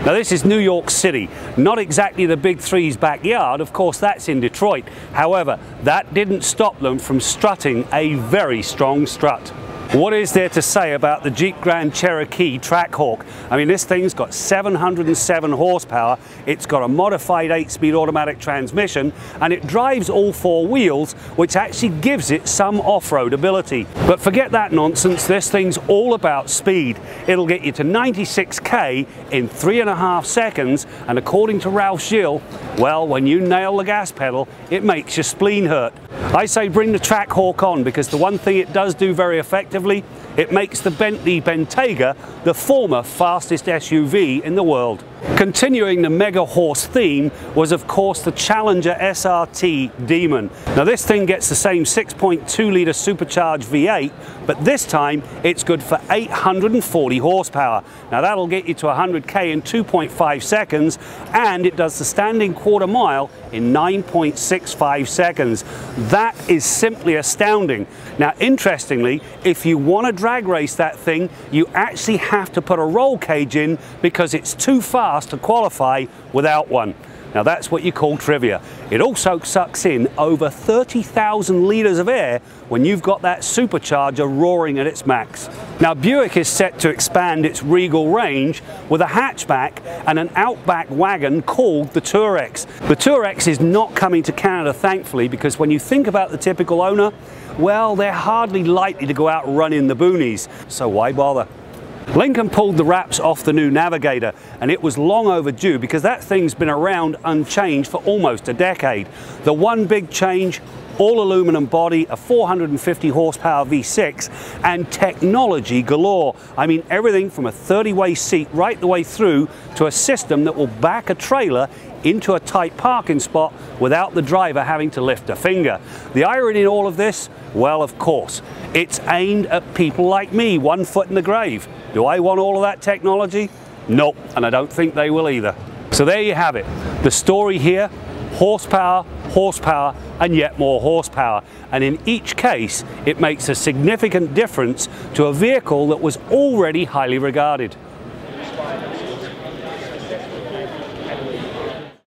Now this is New York City, not exactly the Big Three's backyard, of course that's in Detroit. However, that didn't stop them from strutting a very strong strut. What is there to say about the Jeep Grand Cherokee Trackhawk? I mean, this thing's got 707 horsepower, it's got a modified 8-speed automatic transmission, and it drives all four wheels, which actually gives it some off-road ability. But forget that nonsense, this thing's all about speed. It'll get you to 96k in 3.5 seconds, and according to Ralph Gilles, well, when you nail the gas pedal, it makes your spleen hurt. I say bring the Trackhawk on, because the one thing it does do very effectively, it makes the Bentley Bentayga the former fastest SUV in the world. Continuing the mega horse theme was of course the Challenger SRT Demon. Now this thing gets the same 6.2 litre supercharged V8, but this time it's good for 840 horsepower. Now that'll get you to 100k in 2.5 seconds, and it does the standing quarter mile in 9.65 seconds. That is simply astounding. Now interestingly, if you want to drag race that thing, you actually have to put a roll cage in because it's too fast to qualify without one. Now that's what you call trivia. It also sucks in over 30,000 litres of air when you've got that supercharger roaring at its max. Now Buick is set to expand its Regal range with a hatchback and an Outback wagon called the Tourex. The Tourex is not coming to Canada, thankfully, because when you think about the typical owner, well, they're hardly likely to go out and run in the boonies, so why bother? Lincoln pulled the wraps off the new Navigator, and it was long overdue because that thing's been around unchanged for almost a decade. The one big change, all aluminum body, a 450 horsepower V6, and technology galore. I mean, everything from a 30-way seat right the way through to a system that will back a trailer into a tight parking spot without the driver having to lift a finger. The irony in all of this? Well, of course, it's aimed at people like me, 1 foot in the grave. Do I want all of that technology? Nope, and I don't think they will either. So there you have it. The story here, horsepower, horsepower, and yet more horsepower. And in each case, it makes a significant difference to a vehicle that was already highly regarded.